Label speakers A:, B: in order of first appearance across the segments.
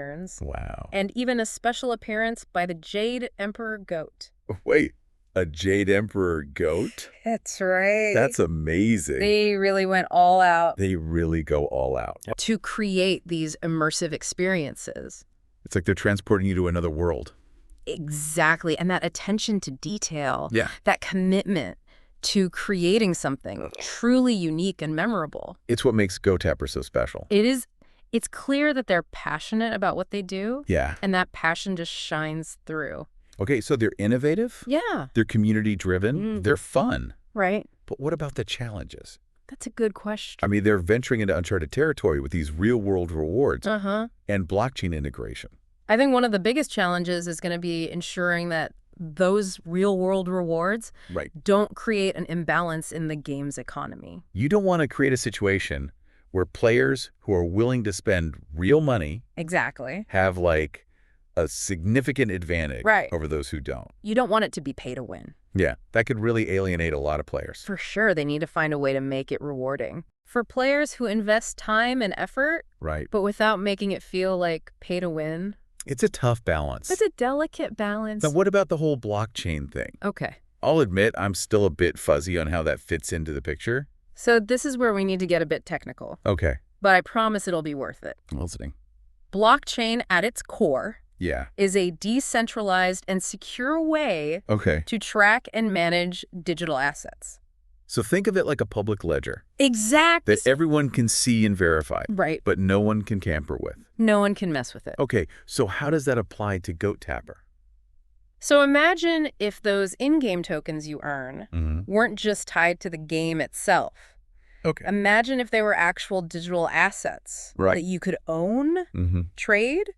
A: turns,
B: Wow.
A: and even a special appearance by the Jade Emperor goat.
B: Wait, a Jade Emperor goat?
A: That's right.
B: That's amazing.
A: They really went all out.
B: They really go all out.
A: To create these immersive experiences.
B: It's like they're transporting you to another world.
A: Exactly. And that attention to detail,
B: Yeah.
A: that commitment to creating something truly unique and memorable.
B: It's what makes Go Tapper so special.
A: It's clear that they're passionate about what they do.
B: Yeah.
A: And that passion just shines through.
B: Okay, so they're innovative.
A: Yeah.
B: They're community-driven. They're fun.
A: Right.
B: But what about the challenges?
A: That's a good question.
B: I mean, they're venturing into uncharted territory with these real-world rewards and blockchain integration.
A: I think one of the biggest challenges is going to be ensuring that those real-world rewards don't create an imbalance in the game's economy.
B: You don't want to create a situation where players who are willing to spend real money have, like, a significant advantage over those who don't.
A: You don't want it to be pay to win.
B: Yeah, that could really alienate a lot of players.
A: For sure, they need to find a way to make it rewarding. For players who invest time and effort, but without making it feel like pay to win.
B: It's a tough balance.
A: It's a delicate balance.
B: Now, what about the whole blockchain thing?
A: Okay.
B: I'll admit I'm still a bit fuzzy on how that fits into the picture.
A: So this is where we need to get a bit technical.
B: Okay.
A: But I promise it'll be worth it.
B: I'm listening.
A: Blockchain at its core is a decentralized and secure way to track and manage digital assets.
B: So think of it like a public ledger.
A: Exactly.
B: That everyone can see and verify.
A: Right.
B: But no one can tamper with.
A: No one can mess with it.
B: Okay, so how does that apply to Goat Tapper?
A: So imagine if those in-game tokens you earn weren't just tied to the game itself.
B: Okay.
A: Imagine if they were actual digital assets that you could own, trade,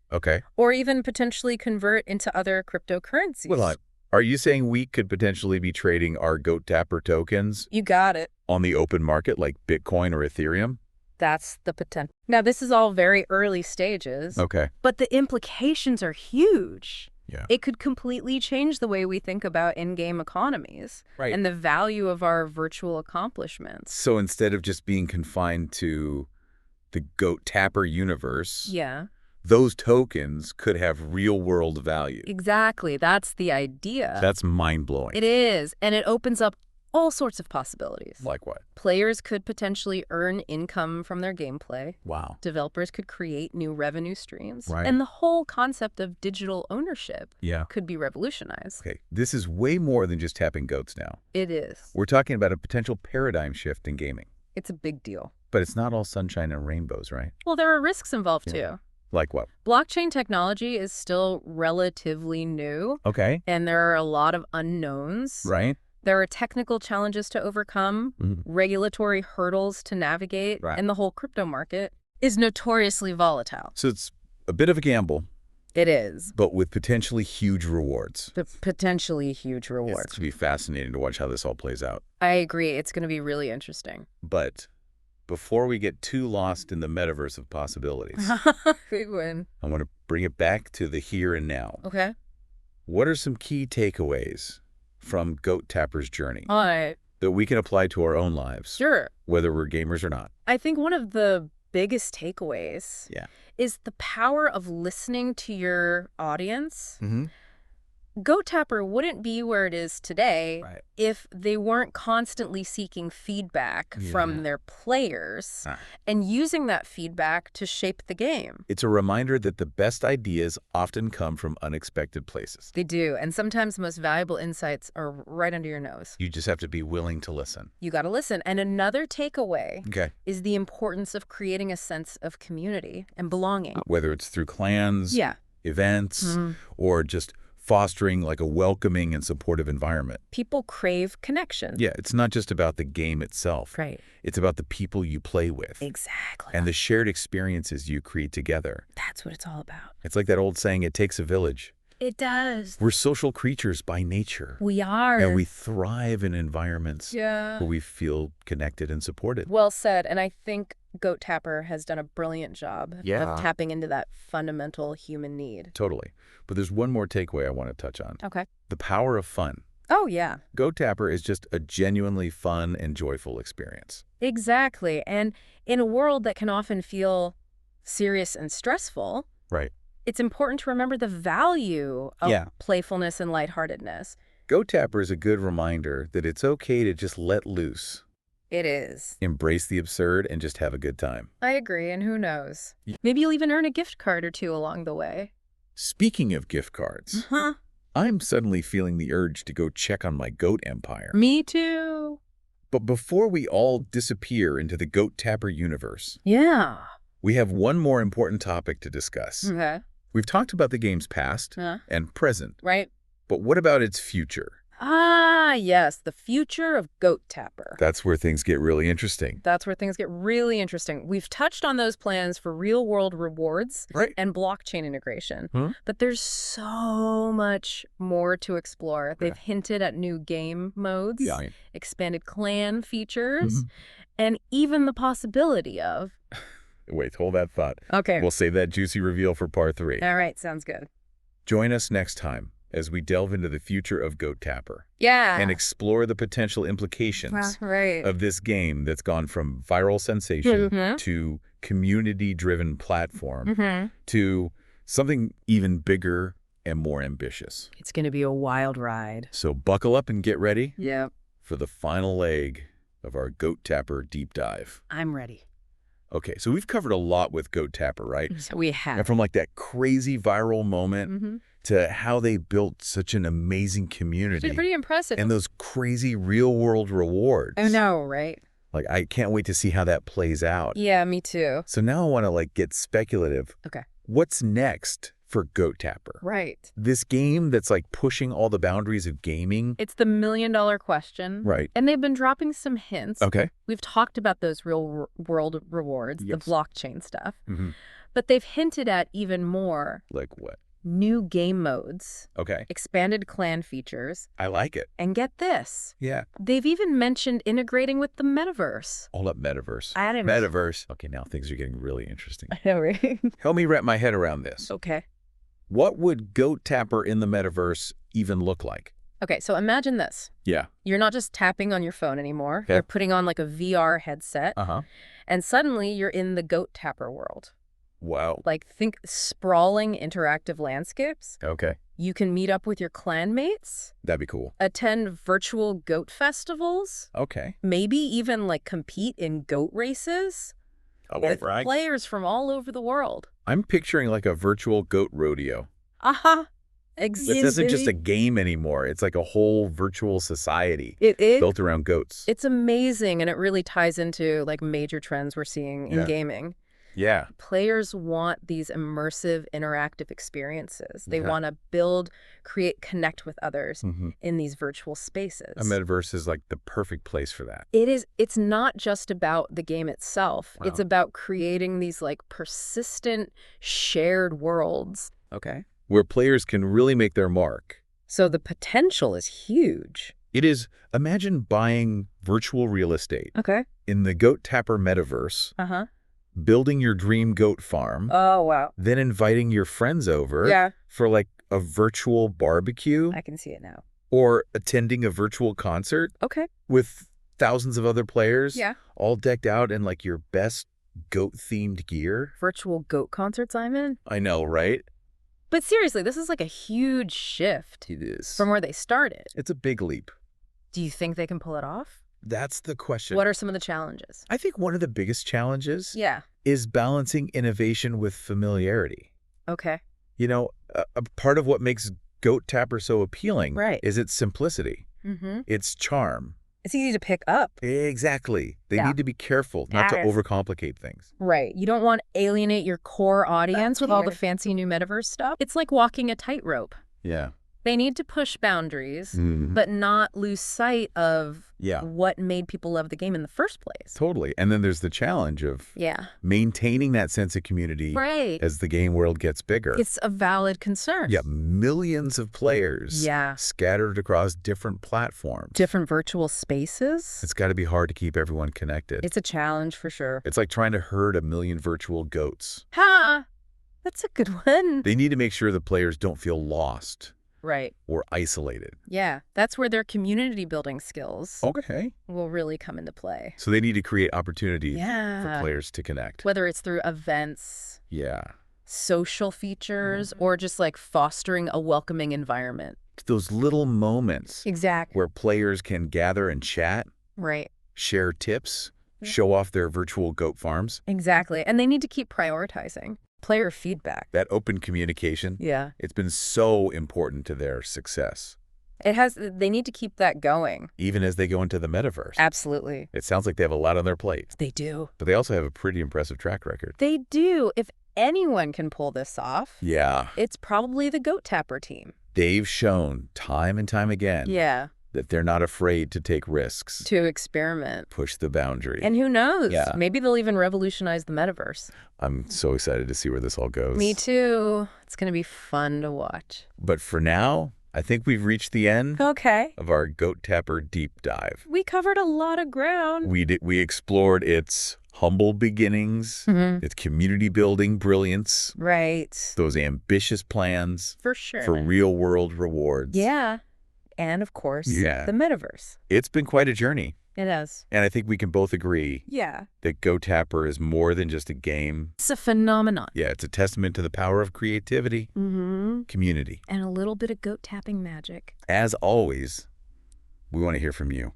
A: or even potentially convert into other cryptocurrencies.
B: Well, are you saying we could potentially be trading our Goat Tapper tokens?
A: You got it.
B: On the open market like Bitcoin or Ethereum?
A: That's the potential. Now, this is all very early stages. But the implications are huge.
B: Yeah.
A: It could completely change the way we think about in-game economies and the value of our virtual accomplishments.
B: So instead of just being confined to the Goat Tapper universe, those tokens could have real-world value.
A: Exactly. That's the idea.
B: That's mind-blowing.
A: It is. And it opens up all sorts of possibilities.
B: Like what?
A: Players could potentially earn income from their gameplay.
B: Wow.
A: Developers could create new revenue streams.
B: Right.
A: And the whole concept of digital ownership
B: Yeah.
A: could be revolutionized.
B: Okay, this is way more than just tapping goats now.
A: It is.
B: We're talking about a potential paradigm shift in gaming.
A: It's a big deal.
B: But it's not all sunshine and rainbows, right?
A: Well, there are risks involved, too.
B: Like what?
A: Blockchain technology is still relatively new.
B: Okay.
A: And there are a lot of unknowns.
B: Right.
A: There are technical challenges to overcome, regulatory hurdles to navigate, and the whole crypto market is notoriously volatile.
B: So it's a bit of a gamble.
A: It is.
B: But with potentially huge rewards.
A: Potentially huge rewards.
B: It's going to be fascinating to watch how this all plays out.
A: I agree. It's going to be really interesting.
B: But before we get too lost in the metaverse of possibilities,
A: Big win.
B: I want to bring it back to the here and now.
A: Okay.
B: What are some key takeaways from Goat Tapper's journey
A: All right.
B: that we can apply to our own lives?
A: Sure.
B: Whether we're gamers or not.
A: I think one of the biggest takeaways is the power of listening to your audience. Goat Tapper wouldn't be where it is today if they weren't constantly seeking feedback from their players and using that feedback to shape the game.
B: It's a reminder that the best ideas often come from unexpected places.
A: They do, and sometimes the most valuable insights are right under your nose.
B: You just have to be willing to listen.
A: You got to listen. And another takeaway is the importance of creating a sense of community and belonging.
B: Whether it's through clans, events, or just fostering like a welcoming and supportive environment.
A: People crave connection.
B: Yeah, it's not just about the game itself.
A: Right.
B: It's about the people you play with.
A: Exactly.
B: And the shared experiences you create together.
A: That's what it's all about.
B: It's like that old saying, it takes a village.
A: It does.
B: We're social creatures by nature.
A: We are.
B: And we thrive in environments
A: where
B: we feel connected and supported.
A: Well said. And I think Goat Tapper has done a brilliant job of tapping into that fundamental human need.
B: Totally. But there's one more takeaway I want to touch on.
A: Okay.
B: The power of fun.
A: Oh, yeah.
B: Goat Tapper is just a genuinely fun and joyful experience.
A: Exactly. And in a world that can often feel serious and stressful, it's important to remember the value of playfulness and lightheartedness.
B: Goat Tapper is a good reminder that it's okay to just let loose.
A: It is.
B: Embrace the absurd and just have a good time.
A: I agree, and who knows? Maybe you'll even earn a gift card or two along the way.
B: Speaking of gift cards, I'm suddenly feeling the urge to go check on my goat empire.
A: Me too.
B: But before we all disappear into the Goat Tapper universe, we have one more important topic to discuss.
A: Okay.
B: We've talked about the game's past and present.
A: Right.
B: But what about its future?
A: Ah, yes, the future of Goat Tapper.
B: That's where things get really interesting.
A: That's where things get really interesting. We've touched on those plans for real-world rewards and blockchain integration. But there's so much more to explore. They've hinted at new game modes, expanded clan features, and even the possibility of...
B: Wait, hold that thought.
A: Okay.
B: We'll save that juicy reveal for part 3.
A: All right, sounds good.
B: Join us next time as we delve into the future of Goat Tapper.
A: And
B: explore the potential implications of this game that's gone from viral sensation to community-driven platform to something even bigger and more ambitious.
A: It's going to be a wild ride.
B: So buckle up and get ready
A: for
B: the final leg of our Goat Tapper deep dive.
A: I'm ready.
B: Okay, so we've covered a lot with Goat Tapper, right?
A: So we have.
B: And from like that crazy viral moment to how they built such an amazing community.
A: It's been pretty impressive.
B: And those crazy real-world rewards.
A: I know, right?
B: Like, I can't wait to see how that plays out.
A: Yeah, me too.
B: So now I want to, like, get speculative.
A: Okay.
B: What's next for Goat Tapper?
A: Right.
B: This game that's, like, pushing all the boundaries of gaming?
A: It's the million-dollar question.
B: Right.
A: And they've been dropping some hints.
B: Okay.
A: We've talked about those real-world rewards, the blockchain stuff. But they've hinted at even more.
B: Like what?
A: New game modes.
B: Okay.
A: Expanded clan features.
B: I like it.
A: And get this.
B: Yeah.
A: They've even mentioned integrating with the metaverse.
B: Hold up, metaverse.
A: I didn't know.
B: Metaverse. Okay, now things are getting really interesting.
A: I know, right?
B: Help me wrap my head around this.
A: Okay.
B: What would Goat Tapper in the metaverse even look like?
A: Okay, so imagine this.
B: Yeah.
A: You're not just tapping on your phone anymore.
B: Okay.
A: You're putting on like a VR headset. And suddenly you're in the Goat Tapper world.
B: Wow.
A: Like, think sprawling interactive landscapes.
B: Okay.
A: You can meet up with your clan mates.
B: That'd be cool.
A: Attend virtual goat festivals.
B: Okay.
A: Maybe even, like, compete in goat races. With players from all over the world.
B: I'm picturing, like, a virtual goat rodeo.
A: Exactly.
B: This isn't just a game anymore. It's like a whole virtual society built around goats.
A: It's amazing, and it really ties into, like, major trends we're seeing in gaming.
B: Yeah.
A: Players want these immersive, interactive experiences. They want to build, create, connect with others in these virtual spaces.
B: A metaverse is like the perfect place for that.
A: It is. It's not just about the game itself. Wow. It's about creating these like persistent, shared worlds.
B: Okay. Where players can really make their mark.
A: So the potential is huge.
B: It is. Imagine buying virtual real estate.
A: Okay.
B: In the Goat Tapper metaverse. Building your dream goat farm.
A: Oh, wow.
B: Then inviting your friends over for like a virtual barbecue.
A: I can see it now.
B: Or attending a virtual concert.
A: Okay.
B: With thousands of other players.
A: Yeah.
B: All decked out in like your best goat-themed gear.
A: Virtual goat concerts I'm in?
B: I know, right?
A: But seriously, this is like a huge shift.
B: It is.
A: From where they started.
B: It's a big leap.
A: Do you think they can pull it off?
B: That's the question.
A: What are some of the challenges?
B: I think one of the biggest challenges is balancing innovation with familiarity.
A: Okay.
B: You know, a part of what makes Goat Tapper so appealing is its simplicity, its charm.
A: It's easy to pick up.
B: Exactly. They need to be careful not to overcomplicate things.
A: Right. You don't want to alienate your core audience with all the fancy new metaverse stuff. It's like walking a tightrope.
B: Yeah.
A: They need to push boundaries, but not lose sight of what made people love the game in the first place.
B: Totally. And then there's the challenge of maintaining that sense of community as the game world gets bigger.
A: It's a valid concern.
B: Yeah, millions of players scattered across different platforms.
A: Different virtual spaces.
B: It's got to be hard to keep everyone connected.
A: It's a challenge for sure.
B: It's like trying to herd a million virtual goats.
A: Ha! That's a good one.
B: They need to make sure the players don't feel lost.
A: Right.
B: Or isolated.
A: Yeah, that's where their community building skills
B: will
A: really come into play.
B: So they need to create opportunities for players to connect.
A: Whether it's through events, social features or just like fostering a welcoming environment.
B: Those little moments
A: Exactly.
B: where players can gather and chat,
A: right,
B: share tips, show off their virtual goat farms.
A: Exactly. And they need to keep prioritizing player feedback.
B: That open communication,
A: Yeah.
B: it's been so important to their success.
A: They need to keep that going.
B: Even as they go into the metaverse.
A: Absolutely.
B: It sounds like they have a lot on their plate.
A: They do.
B: But they also have a pretty impressive track record.
A: They do. If anyone can pull this off,
B: yeah,
A: it's probably the Goat Tapper team.
B: They've shown time and time again that they're not afraid to take risks.
A: To experiment.
B: Push the boundary.
A: And who knows? Maybe they'll even revolutionize the metaverse.
B: I'm so excited to see where this all goes.
A: Me too. It's going to be fun to watch.
B: But for now, I think we've reached the end of our Goat Tapper deep dive.
A: We covered a lot of ground.
B: We explored its humble beginnings, its community-building brilliance.
A: Right.
B: Those ambitious plans.
A: For sure.
B: For real-world rewards.
A: Yeah. And, of course, the metaverse.
B: It's been quite a journey.
A: It has.
B: And I think we can both agree that Goat Tapper is more than just a game.
A: It's a phenomenon.
B: Yeah, it's a testament to the power of creativity, community.
A: And a little bit of goat tapping magic.
B: As always, we want to hear from you.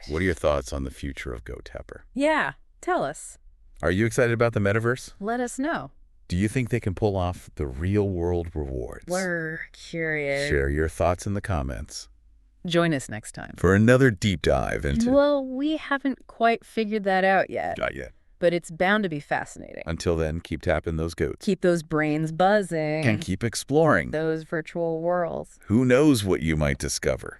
B: What are your thoughts on the future of Goat Tapper?
A: Yeah, tell us.
B: Are you excited about the metaverse?
A: Let us know.
B: Do you think they can pull off the real-world rewards?
A: We're curious.
B: Share your thoughts in the comments.
A: Join us next time
B: for another deep dive into...
A: Well, we haven't quite figured that out yet.
B: Not yet.
A: But it's bound to be fascinating.
B: Until then, keep tapping those goats.
A: Keep those brains buzzing.
B: And keep exploring
A: those virtual worlds.
B: Who knows what you might discover?